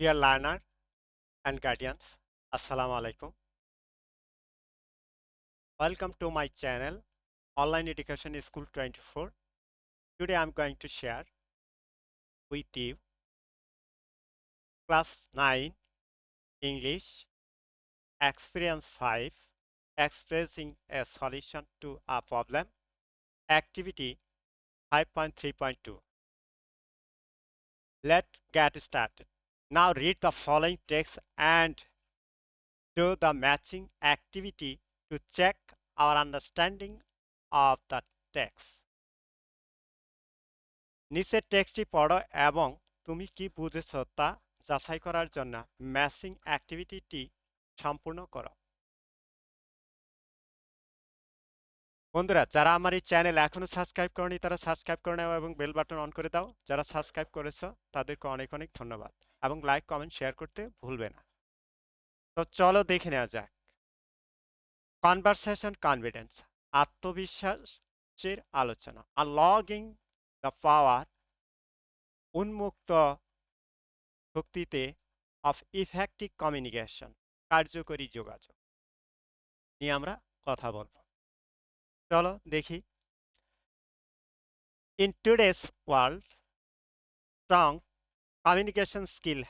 Dear learner and guardians, Assalamu alaikum. Welcome to my channel, Online Education School 24. Today I'm going to share with you Class 9 English Experience 5 Expressing a Solution to a Problem Activity 5.3.2. Let's get started. Now read the following text and do the matching activity to check our understanding of the text. নিচের টেক্সটটি পড়ো এবং তুমি কি বুঝেছ তা যাচাই করার জন্য ম্যাচিং অ্যাক্টিভিটিটি সম্পূর্ণ করো। বন্ধুরা, যারা আমার এই চ্যানেল এখনো সাবস্ক্রাইব করনি তারা সাবস্ক্রাইব করে নাও এবং বেল বাটন অন করে দাও। যারা সাবস্ক্রাইব করেছো তাদেরকে অনেক অনেক ধন্যবাদ এবং লাইক কমেন্ট শেয়ার করতে ভুলবে না। তো চলো দেখে নেওয়া যাক। কনভারসেশন কনফিডেন্স, আত্মবিশ্বাসের আলোচনা। আনলকিং দ্য পাওয়ার, উন্মুক্ত শক্তিতে অফ ইফেক্টিভ কমিউনিকেশন, কার্যকরী যোগাযোগ নিয়ে আমরা কথা বলব। চলো দেখি। In today's world, strong communication skill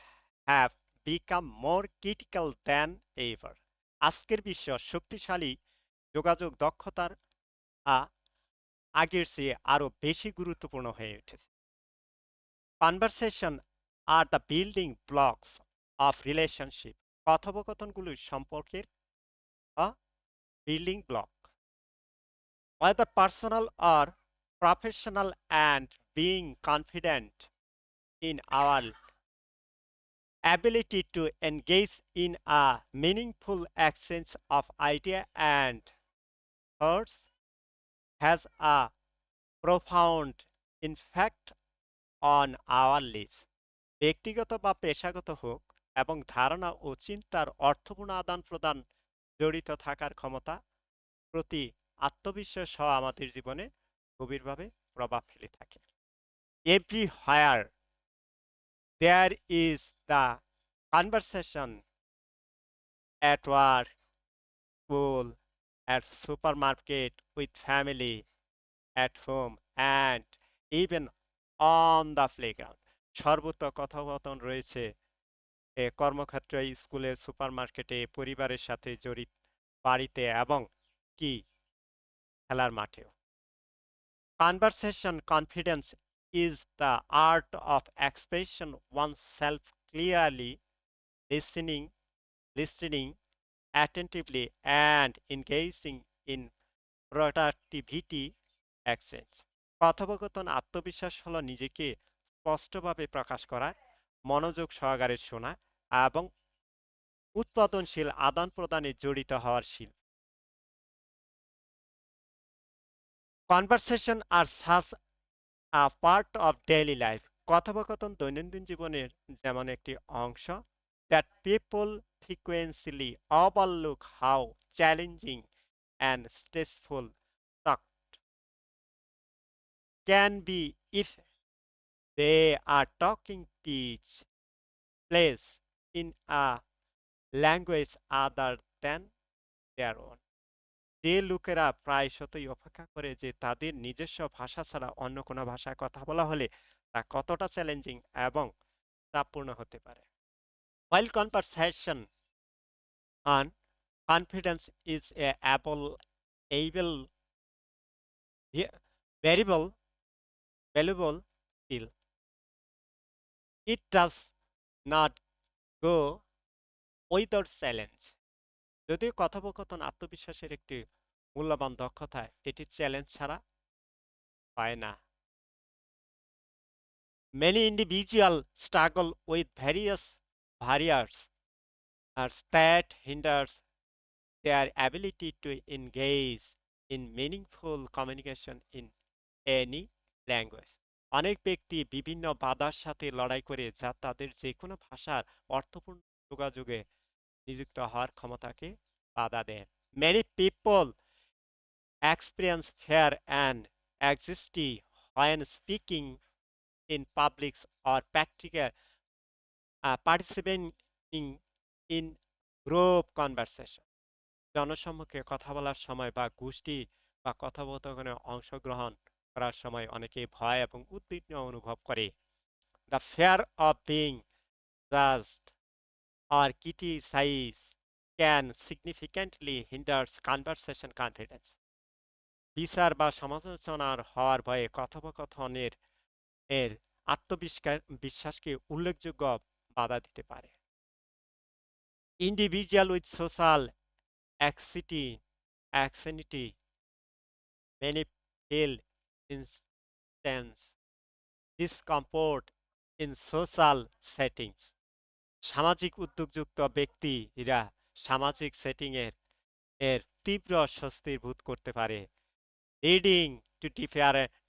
have become more critical than ever. আজকের বিশ্ব শক্তিশালী যোগাযোগ দক্ষতার আগের চেয়ে আরো বেশি গুরুত্বপূর্ণ হয়ে উঠেছে। Conversation are the building blocks of relationship, কথোপকথনগুলো সম্পর্কের building block, whether personal or professional, and being confident in our ability to engage in a meaningful exchange of idea and thoughts has a profound impact on our lives. ব্যক্তিগত বা পেশাগত হোক এবং ধারণা ও চিন্তার অর্থপূর্ণ আদান প্রদান জড়িত থাকার ক্ষমতা প্রতি আত্মবিশ্বাস সহ আমাদের জীবনে গভীরভাবে প্রভাব ফেলে থাকে। Everywhere there is the conversation, at work, school, at supermarket, with family, at home, and even on the playground. সর্বত্র কথোপকথন রয়েছে কর্মক্ষেত্রে, স্কুলে, সুপারমার্কেটে, পরিবারের সাথে জড়িত, বাড়িতে এবং কি খেলার মাঠেও। Conversation confidence is the art of expression oneself clearly, listening attentively, and engaging in productivity exchange. কথোপকথন আত্মবিশ্বাস হলো নিজেকে স্পষ্টভাবে প্রকাশ করা, মনোযোগ সহকারে শোনা এবং উৎপাদনশীল আদান প্রদানে জড়িত হওয়ার শিল্প। Conversation are such a part of daily life. কথোপকথন দৈনন্দিন জীবনের যেমন একটি অংশ, that people frequently overlook how challenging and stressful talk can be if they are talking each place in a language other than their own. যে লোকেরা প্রায়শতই উপেক্ষা করে যে তাদের নিজস্ব ভাষা ছাড়া অন্য কোনো ভাষায় কথা বলা হলে তা কতটা চ্যালেঞ্জিং এবং চাপপূর্ণ হতে পারে। While conversation on confidence is a able, variable, valuable skill, it does not go without challenge. যদিও কথোপকথন আত্মবিশ্বাসের একটি মূল্যবান দক্ষতা, এটি চ্যালেঞ্জ ছাড়া পায় না। Many individuals struggle with various barriers that hinders their ability to engage in meaningful communication in any language. অনেক ব্যক্তি বিভিন্ন বাধার সাথে লড়াই করে যা তাদের যে কোনো ভাষার অর্থপূর্ণ যোগাযোগে নিযুক্ত হওয়ার ক্ষমতাকে বাধা দেয়। Many people experience fear and anxiety when speaking in public or practical participating in group conversation, জনসম্মুখে কথা বলার সময় বা গোষ্ঠী বা কথোপকথনে অংশগ্রহণ করার সময় অনেকে ভয় এবং উদ্বিগ্ন অনুভব করে। The fair of being judged or criticized can significantly hinders conversation confidence. বিচার বা সমালোচনার হওয়ার ভয়ে কথোপকথনের এর বিশ্বাসকে উল্লেখযোগ্য বাধা দিতে পারে। Individual with social anxiety may feel intense discomfort in social settings. সামাজিক উদ্যোগযুক্ত ব্যক্তিরা সামাজিক সেটিং এর তীব্র স্বস্তি বোধ করতে পারে, leading to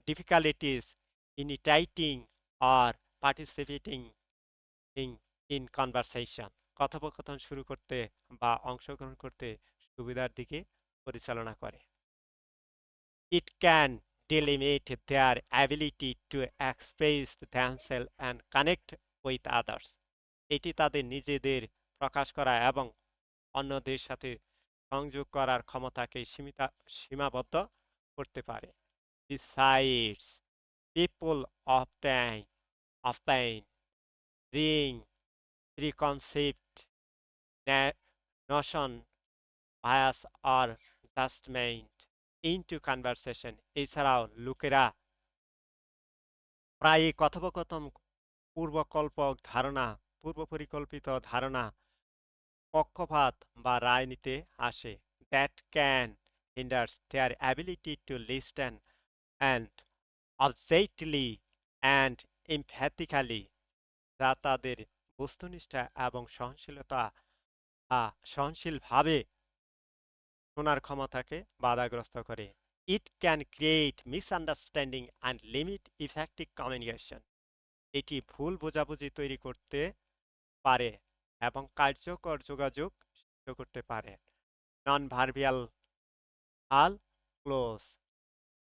difficulties imitating or participating in conversation, কথোপকথন শুরু করতে বা অংশগ্রহণ করতে সুবিধার দিকে পরিচালনা করে। It can delimit their ability to express themselves and connect with others. এটি তাদের নিজেদের প্রকাশ করা এবং অন্যদের সাথে সংযোগ করার ক্ষমতাকে সীমাবদ্ধ করতে পারে। Besides, people often bring preconceived notion, bias or judgment into conversation. এছাড়াও লোকেরা প্রায়ই কথোপকথন পূর্বপরিকল্পিত ধারণা, পক্ষপাত বা রায় নিতে আসে। That can hinder their ability to listen and objectively and empathically, যা তাদের বস্তুনিষ্ঠ এবং সহনশীলভাবে শোনার ক্ষমতাকে বাধাগ্রস্ত করে। It can create misunderstanding and limit effective communication. এটি ভুল বোঝাবুঝি তৈরি করতে পারে এবং কার্যকর যোগাযোগ সিদ্ধ করতে পারে। নন ভার্বাল ক্লোজ,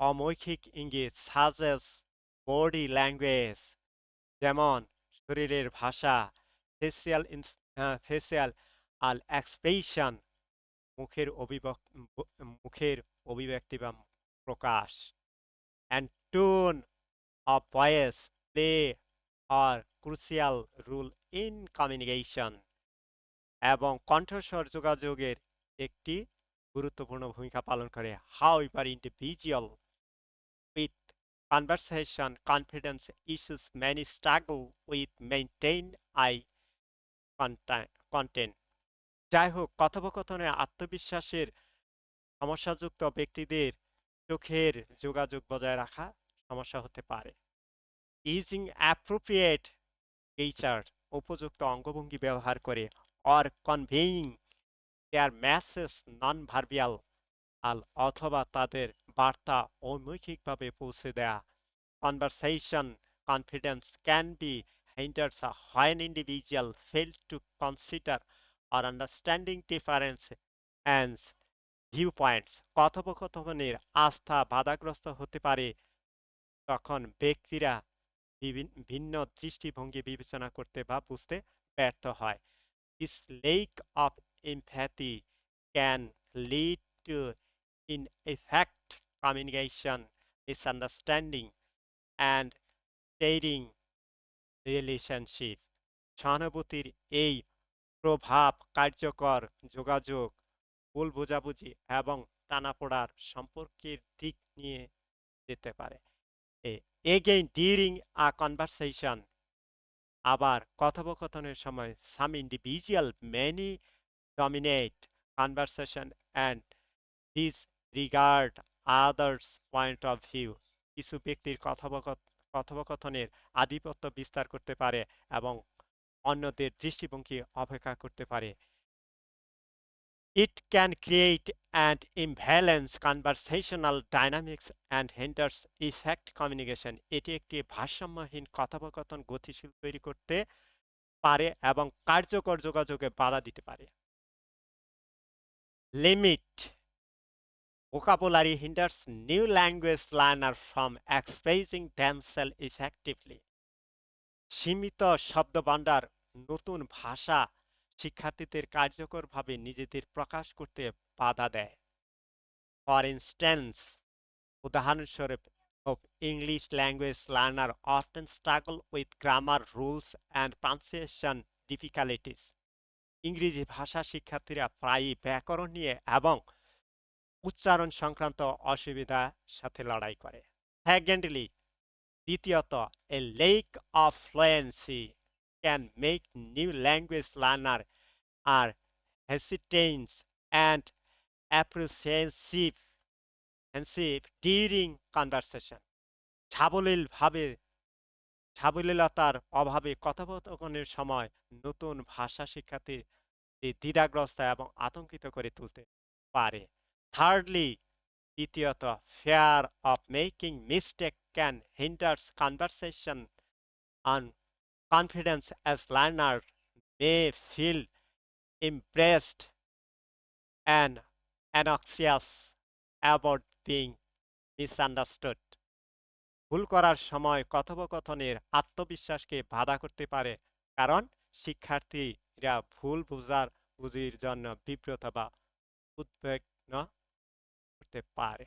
অমৌখিক ইঙ্গিত সাজেস বডি ল্যাঙ্গুয়েজ, যেমন শরীরের ভাষা, ফেসিয়াল এক্সপ্রেশন, মুখের অভিব্যক্তি বা প্রকাশ, and tone of voice play a crucial role in communication, এবং কণ্ঠস্বর যোগাযোগের একটি গুরুত্বপূর্ণ ভূমিকা পালন করে। However, individual with conversation confidence issues many struggle with maintain eye content. যাই হোক, কথোপকথনে আত্মবিশ্বাসের সমস্যাযুক্ত ব্যক্তিদের চোখের যোগাযোগ বজায় রাখা সমস্যা হতে পারে। ইউজিং অ্যাপ্রোপ্রিয়েট গেস্টার, উপযুক্ত অঙ্গভঙ্গি ব্যবহার করে, or conveying their message non verbal অথবা তাদের বার্তা অমৌখিকভাবে পৌঁছে দেয়া। Conversation confidence can be hindered when individual fail to consider or understanding difference and viewpoints. কথোপকথনের আস্থা বাধাগ্রস্ত হতে পারে তখন ব্যক্তিরা ভিন্ন দৃষ্টিভঙ্গি বিবেচনা করতে বা বুঝতে ব্যর্থ হয়। This lack of empathy can lead to ineffective communication, misunderstanding, and tearing relationship. সহানুভূতির এই প্রভাব কার্যকর যোগাযোগ, ভুল বোঝাবুঝি এবং টানাপোড়ার সম্পর্কের দিক নিয়ে যেতে পারে। Again, during a conversation, আবার কথোপকথনের সময় some individual many dominate conversation and disregard others point of view. কিছু ব্যক্তির কথোপকথনের আধিপত্য বিস্তার করতে পারে এবং অন্যদের দৃষ্টিভঙ্গি অপেক্ষা করতে পারে। It can create an imbalance conversational dynamics and hinders effective communication. এটি একটি ভারসাম্যহীন কথোপকথন গতিশীল তৈরি করতে পারে এবং কার্যকর যোগাযোগে বাধা দিতে পারে। Limit vocabulary hinders new language learner from expressing themselves effectively. সীমিত শব্দভাণ্ডার নতুন ভাষা শিক্ষার্থীদের কার্যকরভাবে নিজেদের প্রকাশ করতে বাধা দেয়। ফর ইনস্ট্যান্স, উদাহরণস্বরূপ, of English language learner often struggle with grammar rules and pronunciation difficulties. ইংরেজি ভাষা শিক্ষার্থীরা প্রায়ই ব্যাকরণ নিয়ে এবং উচ্চারণ সংক্রান্ত অসুবিধার সাথে লড়াই করে। সেকেন্ডলি, দ্বিতীয়ত, a lack of fluency can make new language learner are hesitant and apprehensive during conversation. সাবলীলতার অভাবে কথোপকথনের সময় নতুন ভাষা শিক্ষার্থী দ্বিধাগ্রস্ত এবং আতঙ্কিত করে তুলতে পারে। থার্ডলি, তৃতীয়ত, fear of making mistake can hinder conversation and confidence as learner may feel embarrassed and anxious about being misunderstood. ভুল করার সময় কথোপকথনের আত্মবিশ্বাসকে বাধা করতে পারে, কারণ শিক্ষার্থীরা ভুল বুঝির জন্য বিব্রত বা উদ্বিগ্ন করতে পারে।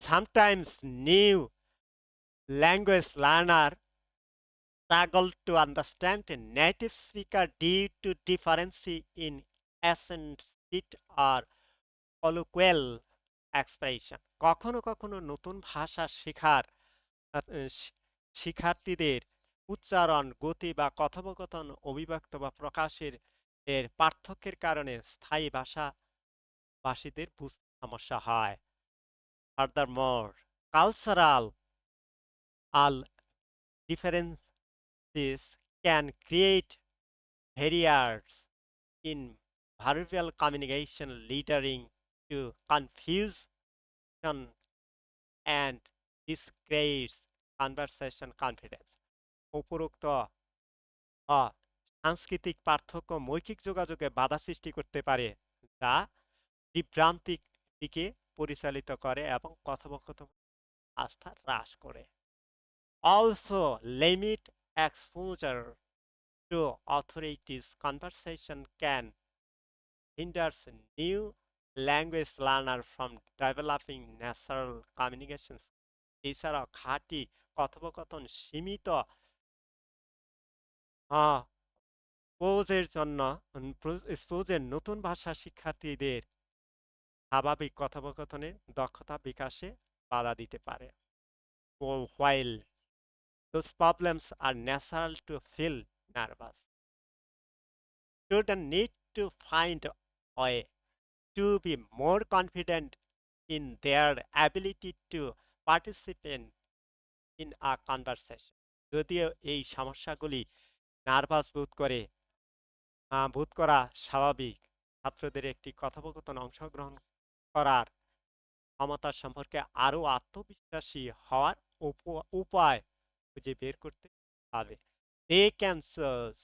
Sometimes new language learner struggle to understand a native speaker due to difference in accent, speed or colloquial expression. কখনো কখনো নতুন ভাষা শেখার শিক্ষার্থীদের উচ্চারণ, গতি বা কথোপকথন অভিব্যক্ত বা প্রকাশের পার্থক্যের কারণে স্থায়ী ভাষাভাষীদের বুঝতে সমস্যা হয়। Furthermore, cultural differences can create barriers in verbal communication, leading to confusion and disgrace conversation confidence. উপরোক্ত সাংস্কৃতিক পার্থক্য মৌখিক যোগাযোগে বাধা সৃষ্টি করতে পারে, যা বিভ্রান্তির দিকে পরিচালিত করে এবং কথোপকথন আস্থা হ্রাস করে। Also, limit exposure to authorities conversation can hinder new language learner from developing natural communication. এছাড়াও খাঁটি কথোপকথন সীমিত স্পোজের নতুন ভাষা শিক্ষার্থীদের স্বাভাবিক কথোপকথনের দক্ষতা বিকাশে বাধা দিতে পারে। While those problems are natural to feel nervous, students need to find a way to be more confident in their ability to participate in a conversation. যদিও এই সমস্যাগুলি নার্ভাস বোধ করা স্বাভাবিক, ছাত্রদের একটি কথোপকথন অংশগ্রহণ করার ক্ষমতা সম্পর্কে আরও আত্মবিশ্বাসী হওয়ার উপায় খুঁজে বের করতে হবে। They can choose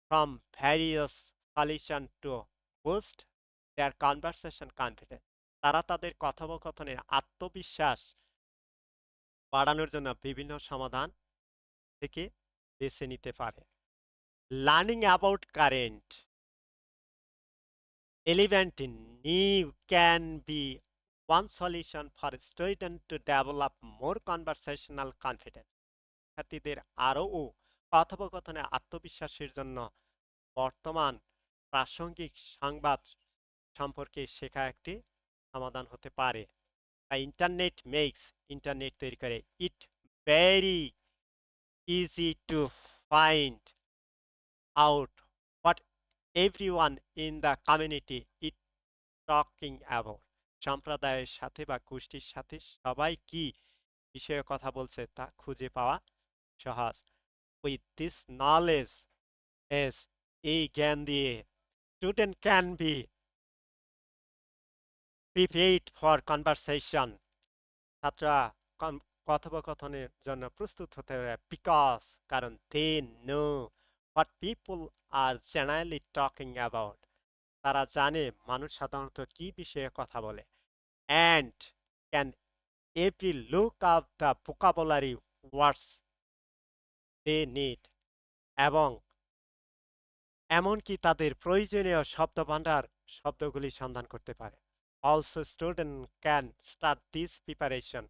from various solutions to boost their conversation confidence. তারা তাদের কথোপকথনের আত্মবিশ্বাস বাড়ানোর জন্য বিভিন্ন সমাধান থেকে বেছে নিতে পারে। Learning about current event new can be one solution for students to develop more conversational confidence. শিক্ষার্থীদের আরও কথোপকথনে আত্মবিশ্বাসের জন্য বর্তমান প্রাসঙ্গিক সংবাদ সম্পর্কে শেখা একটি সমাধান হতে পারে। ইন্টারনেট তৈরি করে it very easy to find out what everyone in the community is talking about. সম্প্রদায়ের সাথে বা গোষ্ঠীর সাথে সবাই কি বিষয়ে কথা বলছে তা খুঁজে পাওয়া সহজ। With this knowledge as এই জ্ঞান দিয়ে student can be prepared for conversation. ছাত্ররা কথোপকথনের জন্য প্রস্তুত হতে হবে কারণ they know what people are generally talking about. তারা জানে মানুষ সাধারণত কি বিষয়ে কথা বলে। And can every look up the vocabulary words they need এবং এমনকি তাদের প্রয়োজনীয় শব্দভাণ্ডার শব্দগুলি সন্ধান করতে পারে। Also, students can start this preparation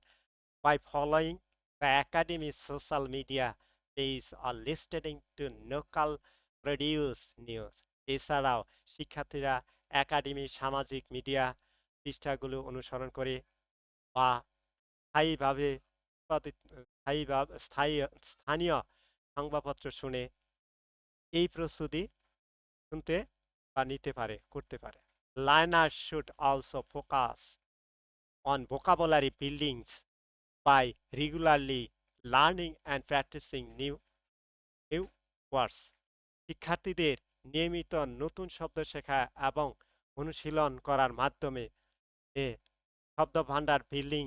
by following the Academy's social media page or listening to local produce news. এছাড়াও শিক্ষার্থীরা একাডেমির সামাজিক মিডিয়া পৃষ্ঠাগুলো অনুসরণ করে বা স্থায়ীভাবে স্থানীয় সংবাদপত্র শুনে এই প্রস্তুতি শুনতে বা নিতে পারে করতে পারে। Learners should also focus on vocabulary buildings by regularly learning and practicing new words. শিক্ষার্থীদের নিয়মিত নতুন শব্দ শেখা এবং অনুশীলন করার মাধ্যমে এ শব্দভাণ্ডার বিল্ডিং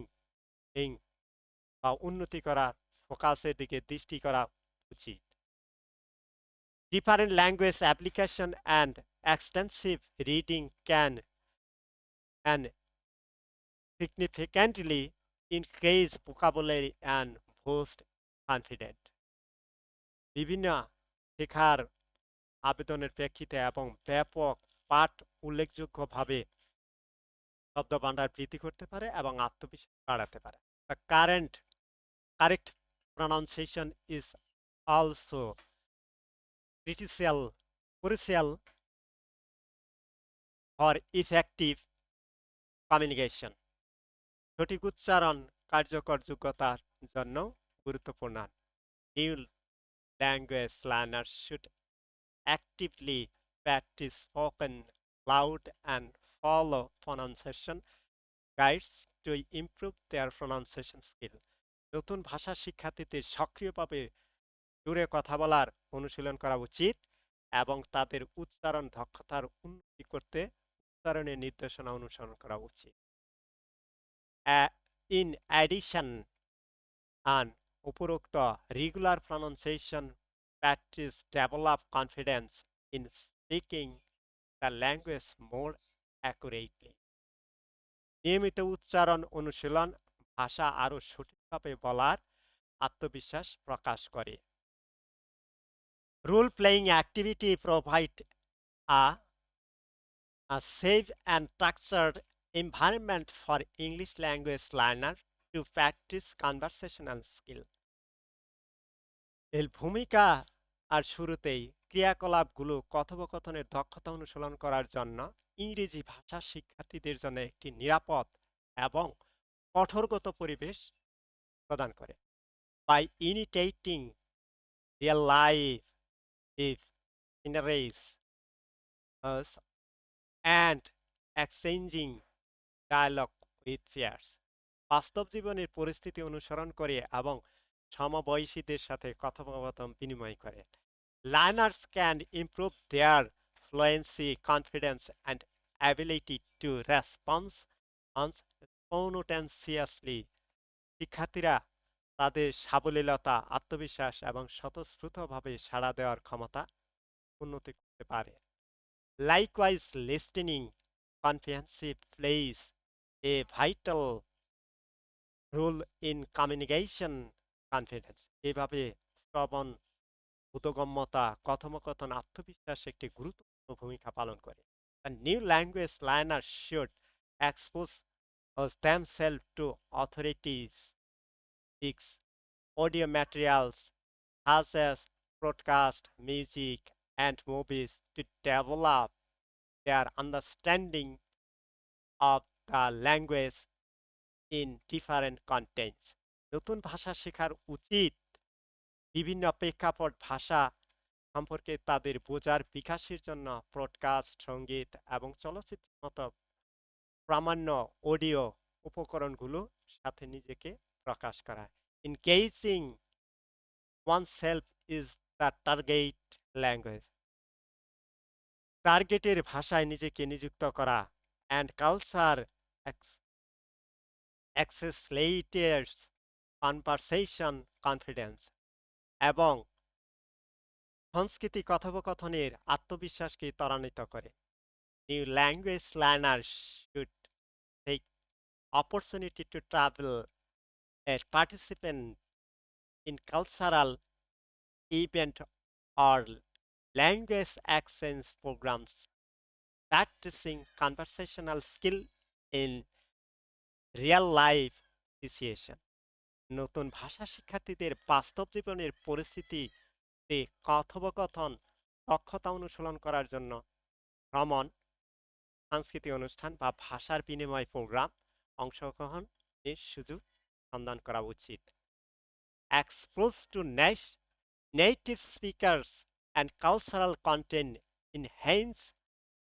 বা উন্নতি করা ফোকাসের দিকে দৃষ্টি করা উচিত। Different language application and extensive reading can and significantly increase vocabulary and boost confidence. বিভিন্ন শেখার আবেদনের প্রেক্ষিতে এবং ব্যাপক পাঠ উল্লেখযোগ্যভাবে শব্দভাণ্ডার বৃদ্ধি করতে পারে এবং আত্মবিশ্বাস বাড়াতে পারে। The correct pronunciation is also crucial for effective communication. সঠিক উচ্চারণ কার্যকর যোগ্যতার জন্য গুরুত্বপূর্ণ। New language learners should actively practice spoken, loud, and follow pronunciation guides to improve their pronunciation skill. নতুন ভাষা শিক্ষার্থীদের সক্রিয়ভাবে জোরে কথা বলার অনুশীলন করা উচিত এবং তাদের উচ্চারণ দক্ষতার উন্নতি করতে উচ্চারণের নির্দেশনা অনুসরণ করা উচিত। In addition, an উপরোক্ত regular pronunciation practice develop confidence in speaking the language more accurately. নিয়মিত উচ্চারণ অনুশীলন ভাষা আরো সঠিকভাবে বলার আত্মবিশ্বাস প্রকাশ করে। Role playing activity provide a safe and structured environment for English language learners to practice conversational skill. এর ভূমিকা আর শুরুতেই ক্রিয়াকলাপগুলো কথোপকথনের দক্ষতা অনুশীলন করার জন্য ইংরেজি ভাষা শিক্ষার্থীদের জন্য একটি নিরাপদ এবং কঠোরগত পরিবেশ প্রদান করে। By imitating real life scenarios and exchanging dialogue with peers. বাস্তব জীবনের পরিস্থিতি অনুসরণ করে এবং সমবয়সীদের সাথে কথোপকথন বিনিময় করে। Learners can improve their fluency, confidence, and ability to respond spontaneously. শিক্ষার্থীরা তাদের সাবলীলতা, আত্মবিশ্বাস এবং স্বতঃস্ফূর্তভাবে সাড়া দেওয়ার ক্ষমতা উন্নতি করতে পারে। Likewise, listening comprehensive plays a vital role in communication confidence. এভাবে শ্রবণ বোধগম্যতা কথোপকথন আত্মবিশ্বাস একটি গুরুত্বপূর্ণ ভূমিকা পালন করে। A new language learner should expose themselves to authorities, audio materials such as broadcast, music, and movies to develop their understanding of the language in different contexts. নতুন ভাষা শেখার উচিত বিভিন্ন প্রেক্ষাপট ভাষা সম্পর্কে তাদের বোঝার বিকাশের জন্য পডকাস্ট, সঙ্গীত এবং চলচ্চিত্রের মতো প্রামাণ্য অডিও উপকরণগুলো সাথে নিজেকে প্রকাশ করা। Engaging oneself is the target language. টার্গেটের ভাষায় নিজেকে নিযুক্ত করা and culture accelerates conversation confidence এবং সংস্কৃতি কথোপকথনের আত্মবিশ্বাসকে ত্বরান্বিত করে। New language learners should take opportunity to travel and participate in cultural event or language exchange programs practicing conversational skill in real life situation. নতুন ভাষা শিক্ষার্থীদের বাস্তব জীবনের পরিস্থিতিতে কথোপকথন দক্ষতা অনুশীলন করার জন্য ভ্রমণ, সাংস্কৃতিক অনুষ্ঠান বা ভাষার বিনিময় প্রোগ্রাম অংশগ্রহণের সুযোগ সন্ধান করা উচিত। Exposed to native speakers and cultural content enhance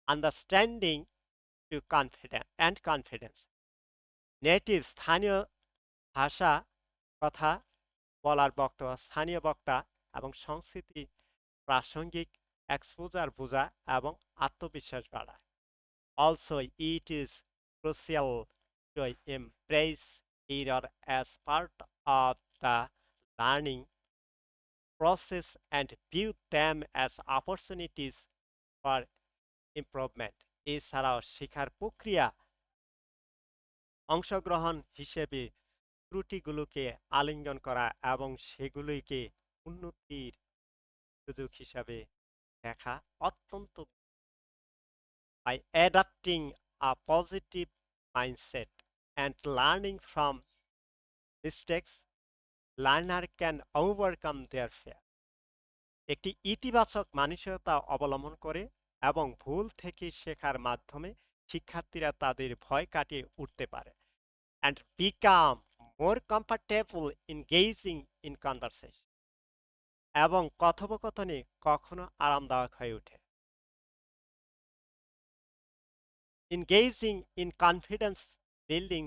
understanding to confidence. Native স্থানীয় ভাষা কথা বলার বক্তা, স্থানীয় বক্তা এবং সংস্কৃতি প্রাসঙ্গিক এক্সপোজার বোঝা এবং আত্মবিশ্বাস বাড়ায়। Also, it is crucial to embrace error as part of the learning process and view them as opportunities for improvement. এছাড়াও শেখার প্রক্রিয়া অংশগ্রহণ হিসেবে ত্রুটিগুলোকে আলিঙ্গন করা এবং সেগুলিকে উন্নতির সুযোগ হিসাবে দেখা অত্যন্ত by adopting a positive mindset and learning from mistakes, learner can overcome their fear. একটি ইতিবাচক মানসিকতা অবলম্বন করে এবং ভুল থেকে শেখার মাধ্যমে শিক্ষার্থীরা তাদের ভয় কাটিয়ে উঠতে পারে and become more comfortable engaging in conversation এবং কথোপকথনে কখনো আরামদায়ক হয়ে ওঠে। Engaging in confidence building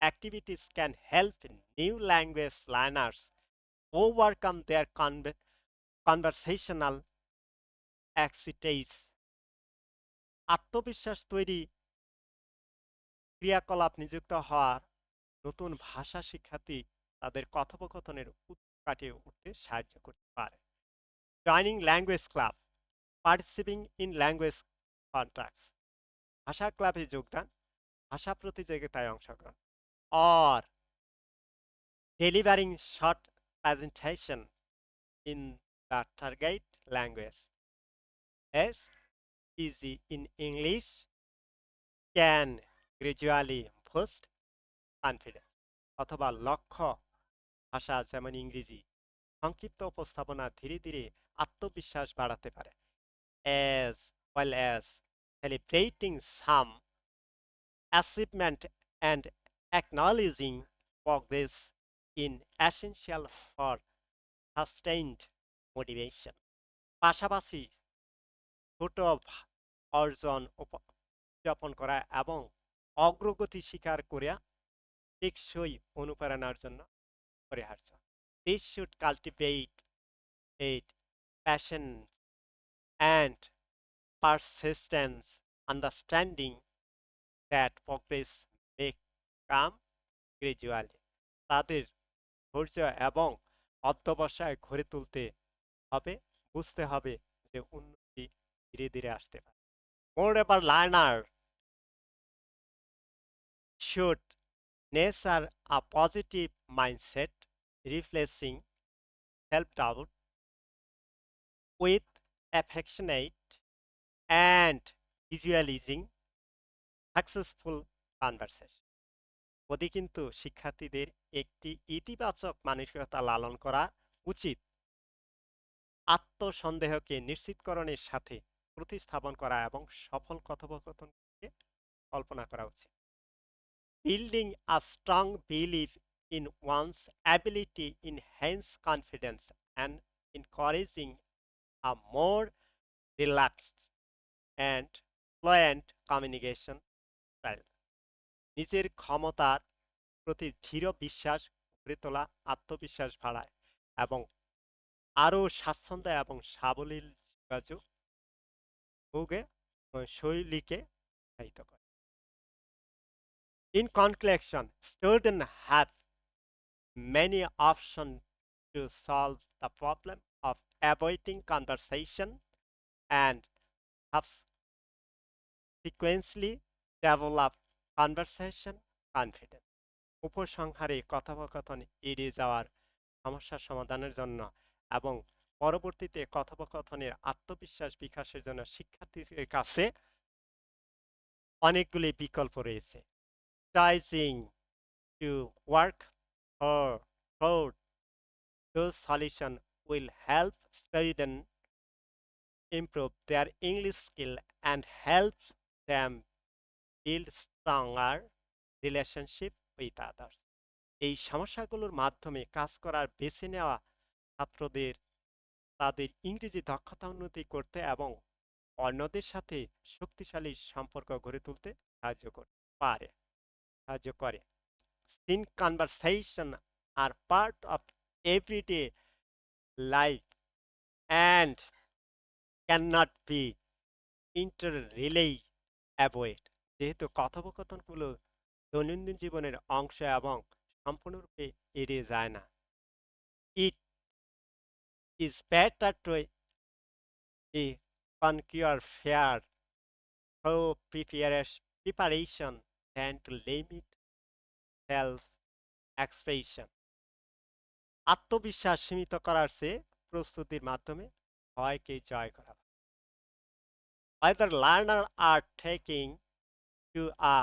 activities can help new language learners overcome their conversational anxieties. আত্মবিশ্বাস তৈরি ক্রিয়াকলাপ নিযুক্ত হওয়ার নতুন ভাষা শিক্ষার্থী তাদের কথোপকথনের কাটিয়ে উঠতে সাহায্য করতে পারে। Joining language club, participating in language contracts, ভাষা ক্লাবে যোগদান, ভাষা প্রতিযোগিতায় অংশগ্রহণ, or delivering short presentation in the target language as easy in English can gradually boost confidence. অথবা লক্ষ্য ভাষা যেমন ইংরেজি সংক্ষিপ্ত উপস্থাপনা ধীরে ধীরে আত্মবিশ্বাস বাড়াতে পারে as well as celebrating some achievement and acknowledging progress in essential for sustained motivation. পাশাপাশি ছোট অর্জন উদযাপন করা এবং অগ্রগতি স্বীকার করিয়া টেকসই অনুপ্রেরণার জন্য পরিহার্য। This should cultivate a passion and persistence, understanding that progress may come gradually. তাদের ধৈর্য এবং অধ্যবসায় গড়ে তুলতে হবে, বুঝতে হবে যে উন্নতি ধীরে ধীরে আসতে পারে। Moreover, learner should nurture a positive mindset, replacing self-doubt with affectionate and visualizing successful conversation. ওদি কিন্তু শিক্ষার্থীদের একটি ইতিবাচক মানসিকতা লালন করা উচিত। আত্মসন্দেহকে নিশ্চিতকরণের সাথে প্রতিস্থাপন করা এবং সফল কথোপকথনকে কল্পনা করা উচিত। Building a strong belief in one's ability enhance confidence and encouraging a more relaxed and fluent communication style. নিজের ক্ষমতার প্রতি দৃঢ় বিশ্বাস গড়ে তোলা আত্মবিশ্বাস বাড়ায় এবং আরও স্বাচ্ছন্দ্য এবং সাবলীল যোগাযোগ শৈলীকে উৎসাহিত করে। In conclusion, students have many options to solve the problem of avoiding conversation and subsequently develop conversation confidence. উপসংহারে কথোপকথন এড়িয়ে যাওয়ার সমস্যার সমাধানের জন্য এবং পরবর্তীতে কথোপকথনের আত্মবিশ্বাস বিকাশের জন্য শিক্ষার্থীদের কাছে অনেকগুলি বিকল্প রয়েছে। Choosing to work through those solutions will help students improve their English skill and help them build stronger relationship with others. এই সমস্যাগুলোর মাধ্যমে কাজ করার বেছে নেওয়া ছাত্রদের তাদের ইংরেজি দক্ষতা উন্নতি করতে এবং অন্যদের সাথে শক্তিশালী সম্পর্ক গড়ে তুলতে সাহায্য করতে পারে সাহায্য করে। Thin conversation are part of everyday life and cannot be interrelay avoid. যেহেতু কথোপকথনগুলো দৈনন্দিন জীবনের অংশ এবং সম্পূর্ণরূপে এড়িয়ে যায় না, it is better to conquer fear through preparation than to limit self expression. আত্মবিশ্বাস সীমিত করার চেয়ে প্রস্তুতির মাধ্যমে ভয়কে জয় করা। Whether learners are taking to a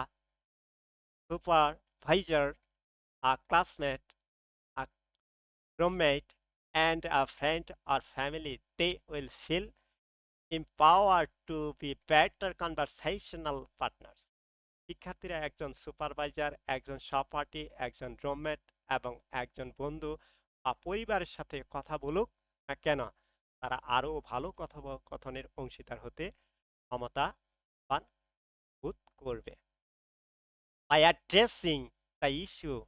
supervisor, a classmate, a roommate, and a friend or family, they will feel empowered to be better conversational partners. শিক্ষার্থীরা একজন সুপারভাইজার, একজন সহপাঠী, একজন রুমমেট এবং একজন বন্ধু বা পরিবারের সাথে কথা বলুক না কেন, তারা আরও ভালো কথোপকথনের অংশীদার হতে ক্ষমতাবান বোধ করবে। By addressing the issue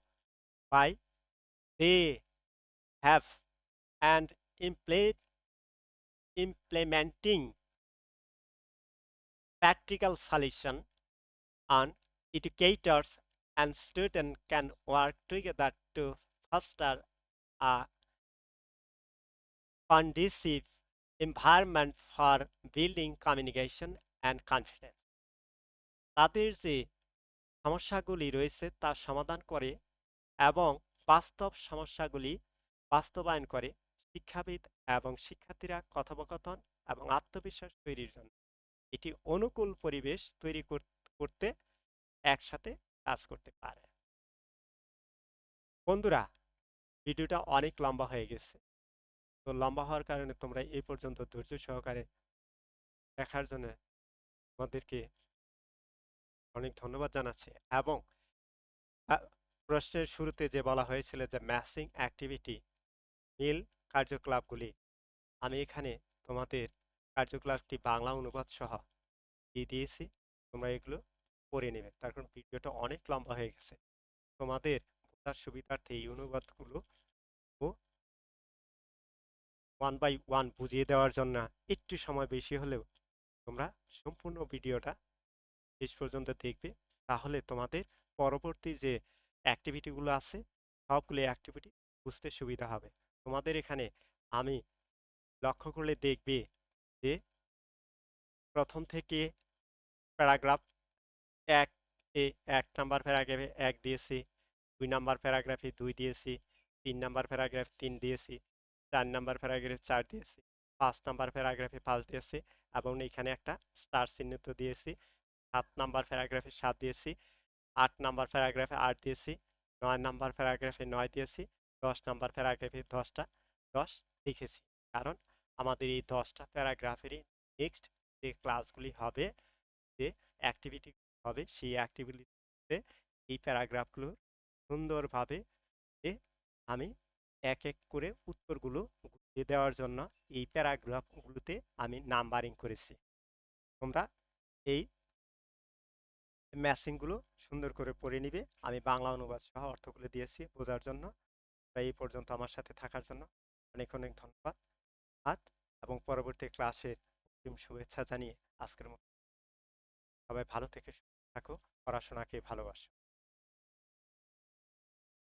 by they have and implementing practical solution on educators and students can work together to foster a conducive environment for building communication and confidence. তাদের যে সমস্যাগুলি রয়েছে তা সমাধান করে এবং বাস্তব সমস্যাগুলি বাস্তবায়ন করে শিক্ষাবিদ এবং শিক্ষার্থীরা কথোপকথন এবং আত্মবিশ্বাস তৈরির জন্য এটি অনুকূল পরিবেশ তৈরি করতে একসাথে কাজ করতে পারে। বন্ধুরা, ভিডিওটা অনেক লম্বা হয়ে গেছে। তো লম্বা হওয়ার কারণে তোমরা এই পর্যন্ত ধৈর্য সহকারে দেখার জন্য তোমাদেরকে অনেক ধন্যবাদ জানাচ্ছি। এবং প্রশ্নের শুরুতে যে বলা হয়েছিল যে ম্যাচিং অ্যাক্টিভিটি মিল কার্যকলাপগুলি, আমি এখানে তোমাদের কার্যকলাপটি বাংলা অনুবাদ সহ দিয়ে দিয়েছি। তোমরা এগুলো পড়ে নেবে, তার কারণ ভিডিওটা অনেক লম্বা হয়ে গেছে। তোমাদের বোঝার সুবিধার্থে এই অনুবাদগুলো ও 1 by 1 বুঝিয়ে দেওয়ার জন্য একটু সময় বেশি হলেও তোমরা সম্পূর্ণ ভিডিওটা শেষ পর্যন্ত দেখবে, তাহলে তোমাদের পরবর্তী যে অ্যাক্টিভিটিগুলো আছে সবগুলো অ্যাক্টিভিটি বুঝতে সুবিধা হবে। তোমাদের এখানে আমি লক্ষ্য করলে দেখবে যে প্রথম থেকে প্যারাগ্রাফ 1 এ 1 নাম্বার প্যারাগ্রাফে 1 দিয়েছি, 2 নাম্বার প্যারাগ্রাফে 2 দিয়েছি, 3 নাম্বার প্যারাগ্রাফে 3 দিয়েছি, 4 নাম্বার প্যারাগ্রাফে 4 দিয়েছি, 5 নাম্বার প্যারাগ্রাফে 5 দিয়েছি এবং এখানে একটা স্টার চিহ্নিত দিয়েছি। 7 নাম্বার প্যারাগ্রাফে 7 দিয়েছি, 8 নাম্বার প্যারাগ্রাফে 8 দিয়েছি, 9 নাম্বার প্যারাগ্রাফে 9 দিয়েছি, 10 নাম্বার প্যারাগ্রাফে 10 লিখেছি। কারণ আমাদের এই 10টা প্যারাগ্রাফেরই নেক্সট যে ক্লাসগুলি হবে, যে অ্যাক্টিভিটি হবে, সেই অ্যাক্টিভিটিতে এই প্যারাগ্রাফগুলো সুন্দরভাবে আমি এক এক করে উত্তরগুলো গুছিয়ে দেওয়ার জন্য এই প্যারাগ্রাফগুলোতে আমি নাম্বারিং করেছি। তোমরা এই ম্যাচিংগুলো সুন্দর করে পড়ে নিবে। আমি বাংলা অনুবাদ সহ অর্থগুলো দিয়েছি বোঝার জন্য। তাই এই পর্যন্ত আমার সাথে থাকার জন্য অনেক অনেক ধন্যবাদ এবং পরবর্তী ক্লাসের শুভেচ্ছা জানিয়ে আজকের মতো সবাই ভালো থেকে থাকো, পড়াশোনাকে ভালোবাসো।